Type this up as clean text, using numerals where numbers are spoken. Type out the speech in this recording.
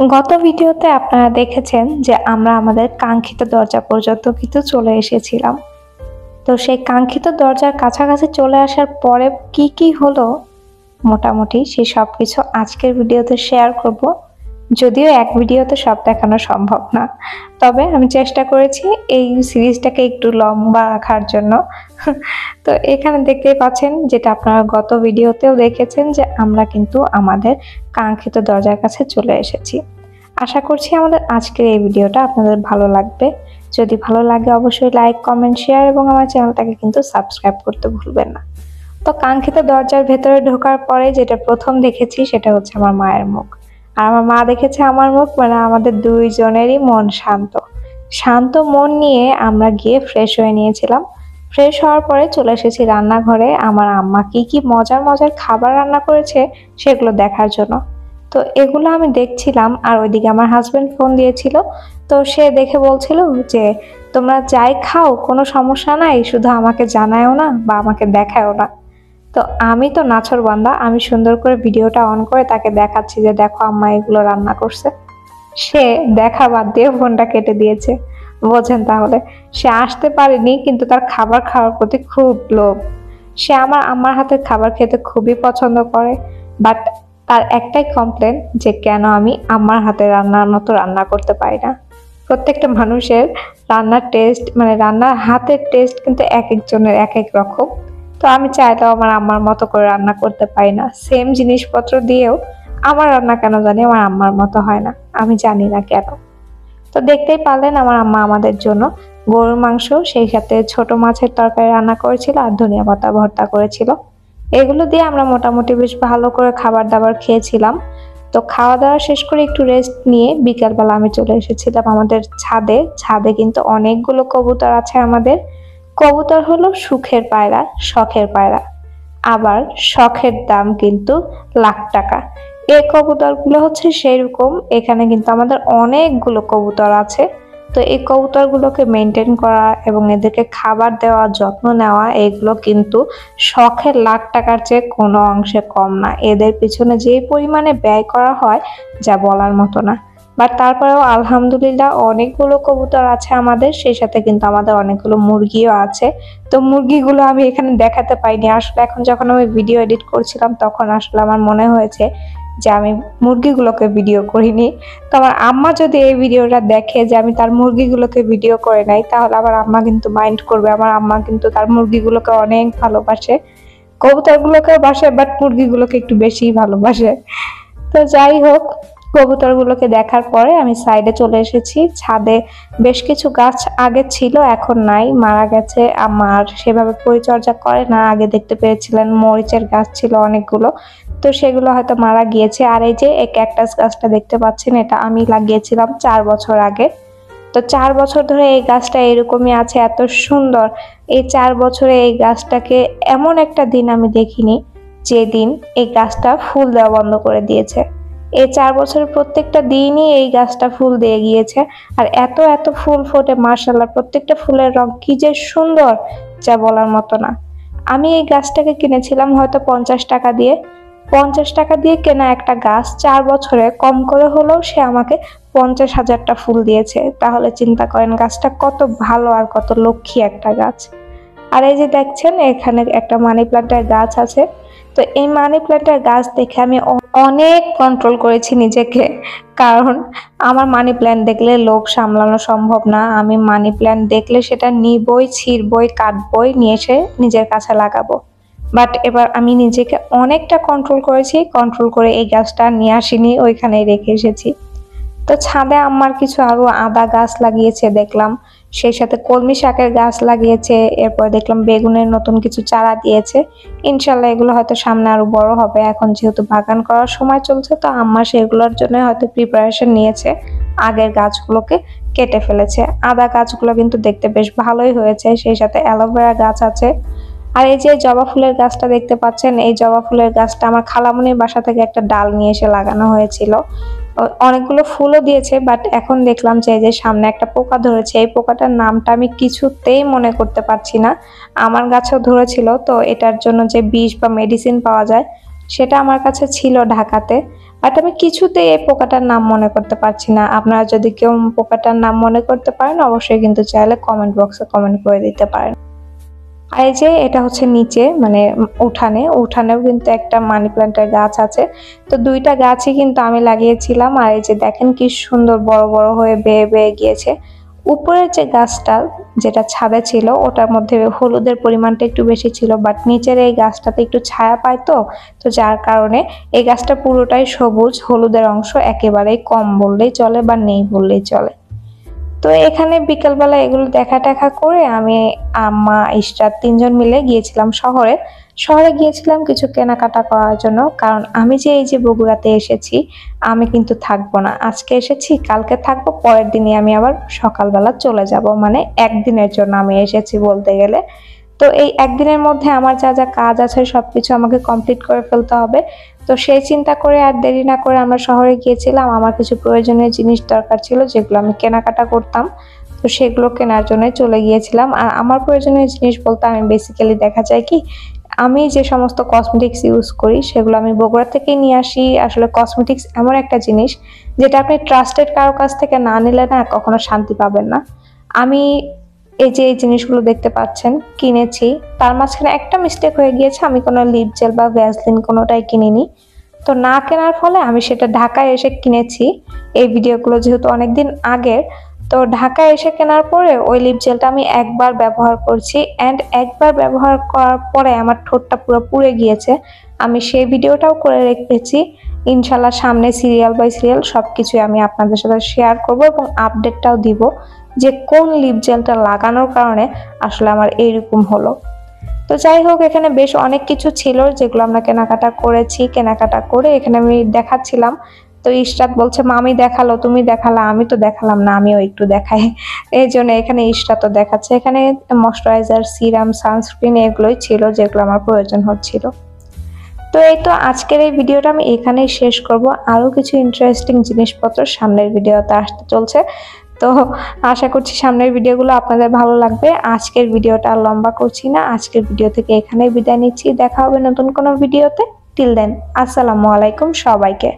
গত ভিডিওতে আপনারা দেখেছেন যে আমরা আমাদের কাঙ্ক্ষিত দরজা পর্যন্ত কিন্তু চলে এসেছিলাম। তো সেই কাঙ্ক্ষিত দরজার কাছাকাছি চলে আসার পরে কি হলো মোটামুটি সেই সবকিছু আজকের ভিডিওতে শেয়ার করব। যদিও এক ভিডিওতে সব দেখানো সম্ভব না, তবে আমি চেষ্টা করেছি এই সিরিজটাকে একটু লম্বা রাখার জন্য। তো এখানে দেখতেই পাচ্ছেন, যেটা আপনারা গত ভিডিওতেও দেখেছেন, যে আমরা কিন্তু আমাদের কাঙ্ক্ষিত দরজার কাছে চলে এসেছি। আশা করছি আমাদের আজকের এই ভিডিওটা আপনাদের ভালো লাগবে। যদি ভালো লাগে অবশ্যই লাইক, কমেন্ট, শেয়ার এবং আমার চ্যানেলটাকে কিন্তু সাবস্ক্রাইব করতে ভুলবেন না। তো কাঙ্ক্ষিত দরজার ভেতরে ঢোকার পরে যেটা প্রথম দেখেছি সেটা হচ্ছে আমার মায়ের মুখ। আর আমার মা দেখেছে আমার মুখ, মানে আমাদের দুইজনেরই মন শান্ত। শান্ত মন নিয়ে আমরা গিয়ে ফ্রেশ হয়ে নিয়েছিলাম। ফ্রেশ হওয়ার পরে চলে এসেছি রান্নাঘরে আমার আম্মা কি মজার মজার খাবার রান্না করেছে সেগুলো দেখার জন্য। তো এগুলো আমি দেখছিলাম, আর ওইদিকে আমার হাজবেন্ড ফোন দিয়েছিল। তো সে দেখে বলছিল যে তোমরা যাই খাও কোনো সমস্যা নাই, শুধু আমাকে জানায়ও না বা আমাকে দেখায়ও না। তো আমি তো নাছোড়বান্দা, আমি সুন্দর করে ভিডিওটা অন করে তাকে দেখাচ্ছি যে দেখো আম্মা এগুলো রান্না করছে। সে দেখা বাদ দিয়ে ফোনটা কেটে দিয়েছে। বোঝেন তাহলে, সে আসতে পারেনি কিন্তু তার খাবার খাওয়ার প্রতি খুব লোভ। সে আমার আম্মার হাতের খাবার খেতে খুবই পছন্দ করে, বাট তার একটাই কমপ্লেন যে কেন আমি আম্মার হাতে রান্নার মতো রান্না করতে পারি না। প্রত্যেকটা মানুষের রান্নার টেস্ট, মানে রান্নার হাতের টেস্ট কিন্তু এক একজনের এক এক রকম। তো আমি চাইলেও আমার আম্মার মতো করে রান্না করতে পারি না। সেম জিনিসপত্র দিয়েও আমার রান্না কেন জানি আমার আম্মার মতো হয় না, আমি জানি না কেন। তো দেখতেই পারলেন আমার আম্মা আমাদের জন্য গরুর মাংস, সেই সাথে ছোট মাছের তরকারি রান্না করেছিল আর ধনিয়া পাতা ভর্তা করেছিল। এগুলো দিয়ে আমরা মোটামুটি বেশ ভালো করে খাবার দাবার খেয়েছিলাম। তো খাওয়া দাওয়া শেষ করে একটু রেস্ট নিয়ে বিকালবেলা আমি চলে এসেছিলাম আমাদের ছাদে। ছাদে কিন্তু অনেকগুলো কবুতর আছে আমাদের। কবুতর হলো সুখের পায়রা, শখের পায়রা, আবার শখের দাম কিন্তু লাখ টাকা। এই কবুতরগুলো হচ্ছে সেরকম। এখানে কিন্তু আমাদের অনেকগুলো কবুতর আছে। তো এই কবুতরগুলোকে মেনটেন করা এবং এদেরকে খাবার দেওয়া, যত্ন নেওয়া, এগুলো কিন্তু শখের লাখ টাকার চেয়ে কোনো অংশে কম না। এদের পিছনে যে পরিমাণে ব্যয় করা হয় যা বলার মতো না। বাট তারপরেও আলহামদুলিল্লাহ অনেকগুলো কবুতর আছে আমাদের, সেই সাথে কিন্তু আমাদের অনেকগুলো মুরগিও আছে। তো মুরগিগুলো আমি এখানে দেখাতে পাইনি আসলে। এখন যখন আমি ভিডিও এডিট করছিলাম তখন আসলে আমার মনে হয়েছে যে আমি মুরগিগুলোকে ভিডিও করিনি। তো আমার আম্মা যদি এই ভিডিওটা দেখে যে আমি তার মুরগিগুলোকে ভিডিও করে নাই, তাহলে আমার আম্মা কিন্তু মাইন্ড করবে। আমার আম্মা কিন্তু তার মুরগিগুলোকে অনেক ভালোবাসে, কবুতরগুলোকেও বাসে, বাট মুরগিগুলোকে একটু বেশি ভালোবাসে। তো যাই হোক, কবুতরগুলোকে দেখার পরে আমি সাইডে চলে এসেছি। ছাদে বেশ কিছু গাছ আগে ছিল, এখন নাই, মারা গেছে। আমার সেভাবে পরিচর্যা করে না। আগে দেখতে পেয়েছিলেন মরিচের গাছ ছিল অনেকগুলো, তো সেগুলো হয়তো মারা গিয়েছে। আর এই যে ক্যাকটাস গাছটা দেখতে পাচ্ছেন, এটা আমি লাগিয়েছিলাম 4 বছর আগে। তো 4 বছর ধরে এই গাছটা এরকমই আছে, এত সুন্দর। এই 4 বছরে এই গাছটাকে এমন একটা দিন আমি দেখিনি যেদিন এই গাছটা ফুল দেওয়া বন্ধ করে দিয়েছে। এই 4 বছরের প্রত্যেকটা দিনই এই গাছটা ফুল দিয়ে গিয়েছে। আর এত ফুল ফোটে, মাশাআল্লাহ। প্রত্যেকটা ফুলের রং কি যে সুন্দর যা বলার মতো না। আমি এই গাছটাকে কিনেছিলাম হয়তো 50 টাকা দিয়ে। 50 টাকা দিয়ে কেনা একটা গাছ 4 বছরে কম করে হলেও সে আমাকে 50,000টা ফুল দিয়েছে। তাহলে চিন্তা করেন গাছটা কত ভালো আর কত লক্ষ্মী একটা গাছ। আর এই যে দেখছেন এখানে একটা মানি প্ল্যান্টের গাছ আছে। তো এই মানি প্ল্যান্টের গাছ দেখে আমি অনেক কন্ট্রোল করেছি নিজেকে, কারণ আমার মানি প্ল্যান্ট দেখলে লোভ সামলানো সম্ভব না। আমি মানি প্ল্যান্ট দেখলে সেটা নিবই, ছিঁড়বই, কাটবই, নিয়ে এসে নিজের কাছে লাগাবো। বাট এবার আমি নিজেকে অনেকটা কন্ট্রোল করেছি, কন্ট্রোল করে এই গাছটা নিয়ে আসিনি, ওইখানেই রেখে এসেছি। তো ছাদে আমার কিছু আরো আদা গাছ লাগিয়েছে দেখলাম, সেই সাথে কলমি শাকের গাছ লাগিয়েছে। এরপর দেখলাম বেগুনের নতুন কিছু চারা দিয়েছে। ইনশাল্লাহ এগুলো হয়তো সামনে আরো বড় হবে। এখন যেহেতু বাগান করার সময় চলছে, তো আম্মা সেগুলোর জন্য হয়তো প্রিপারেশন নিয়েছে, আগের গাছগুলোকে কেটে ফেলেছে। আদা গাছগুলো কিন্তু দেখতে বেশ ভালোই হয়েছে, সেই সাথে অ্যালোভেরা গাছ আছে। আর এই যে জবা ফুলের গাছটা দেখতে পাচ্ছেন, এই জবা ফুলের গাছটা আমার খালামণির বাসা থেকে একটা ডাল নিয়ে এসে লাগানো হয়েছিল। অনেকগুলো ফুলও দিয়েছে, বাট এখন দেখলাম যে এই যে সামনে একটা পোকা ধরেছে। এই পোকাটার নামটা আমি কিছুতেই মনে করতে পারছি না। আমার গাছেও ধরেছিল, তো এটার জন্য যে বিষ বা মেডিসিন পাওয়া যায় সেটা আমার কাছে ছিল ঢাকাতে, বাট আমি কিছুতেই এই পোকাটার নাম মনে করতে পারছি না। আপনারা যদি কেউ পোকাটার নাম মনে করতে পারেন অবশ্যই কিন্তু চাইলে কমেন্ট বক্সে কমেন্ট করে দিতে পারেন। আর এই যে এটা হচ্ছে নিচে মানে উঠানেও কিন্তু একটা মানি প্ল্যান্টের গাছ আছে। তো দুইটা গাছই কিন্তু আমি লাগিয়েছিলাম। আর এই যে দেখেন কি সুন্দর বড় বড় হয়ে বেয়ে বেয়ে গিয়েছে। উপরের যে গাছটা যেটা ছাদে ছিল ওটার মধ্যে হলুদের পরিমাণটা একটু বেশি ছিল, বাট নিচের এই গাছটাতে একটু ছায়া পায় তো যার কারণে এই গাছটা পুরোটাই সবুজ, হলুদের অংশ একেবারেই কম বললেই চলে বা নেই বললেই চলে। তো এখানে বিকেলবেলা এগুলো দেখা করে আমি আম্মা ইশরাত তিনজন মিলে গিয়েছিলাম শহরে গিয়েছিলাম কিছু কেনাকাটা করার জন্য। কারণ আমি যে এই যে বগুড়াতে এসেছি আমি কিন্তু থাকবো না, আজকে এসেছি কালকে থাকবো, পরের দিনই আমি আবার সকালবেলা চলে যাব, মানে একদিনের জন্য আমি এসেছি বলতে গেলে। তো এই একদিনের মধ্যে আমার যা যা কাজ আছে সবকিছু আমাকে কমপ্লিট করে ফেলতে হবে। তো সেই চিন্তা করে আর দেরি না করে আমরা শহরে গিয়েছিলাম। আমার কিছু প্রয়োজনীয় জিনিস দরকার ছিল যেগুলো আমি কেনাকাটা করতাম, তো সেগুলো কেনার জন্য চলে গিয়েছিলাম। আর আমার প্রয়োজনীয় জিনিস বলতে আমি বেসিক্যালি দেখা যায় কি আমি যে সমস্ত কসমেটিক্স ইউজ করি সেগুলো আমি বগুড়া থেকে নিয়ে আসি। আসলে কসমেটিক্স এমন একটা জিনিস যেটা আপনি ট্রাস্টেড কারো কাছ থেকে না নিলে না কখনো শান্তি পাবেন না। আমি এই যে এই জিনিসগুলো দেখতে পাচ্ছেন কিনেছি, তার মাঝখানে একটা মিস্টেক হয়ে গিয়েছে, আমি কোনো লিপ জেল বা ভ্যাসলিন কোনোটাই কিনিনি। তো না কেনার ফলে আমি সেটা ঢাকায় এসে কিনেছি। এই ভিডিওগুলো যেহেতু অনেকদিন আগের, তো ঢাকায় এসে কেনার পরে ওই লিপ জেলটা আমি একবার ব্যবহার করছি, অ্যান্ড একবার ব্যবহার করার পরে আমার ঠোঁটটা পুরো পুড়ে গিয়েছে। আমি সেই ভিডিওটাও করে রেখেছি। ইনশাল্লাহ সামনে সিরিয়াল বাই সিরিয়াল সবকিছুই আমি আপনাদের সাথে শেয়ার করব এবং আপডেটটাও দিব যে কোন লিপ জেলটা লাগানোর কারণে আসলে আমার এইরকম হলো। তো যাই হোক, এখানে বেশ অনেক কিছু ছিল যেগুলো আমরা কেনাকাটা করেছি। কেনাকাটা করে এখানে আমি দেখাচ্ছিলাম, তো ইশরাত বলছে মামি দেখালো, তুমি দেখালা, আমি তো দেখালাম না, আমিও একটু দেখাই। এই জন্য এখানে ইশরাতও দেখাচ্ছে। এখানে ময়শ্চারাইজার, সিরাম, সানস্ক্রিন এগুলোই ছিল যেগুলো আমার প্রয়োজন হচ্ছিল। তো এই তো আজকের এই ভিডিওটা আমি এখানেই শেষ করব। আরো কিছু ইন্টারেস্টিং জিনিসপত্র সামনের ভিডিওতে আসতে চলছে। তো আশা করছি সামনের ভিডিওগুলো আপনাদের ভালো লাগবে। আজকের ভিডিওটা আর লম্বা করছি না, আজকের ভিডিও থেকে এখানেই বিদায় নিচ্ছি। দেখা হবে নতুন কোনো ভিডিওতে। টিল দেন, আসসালামু আলাইকুম সবাইকে।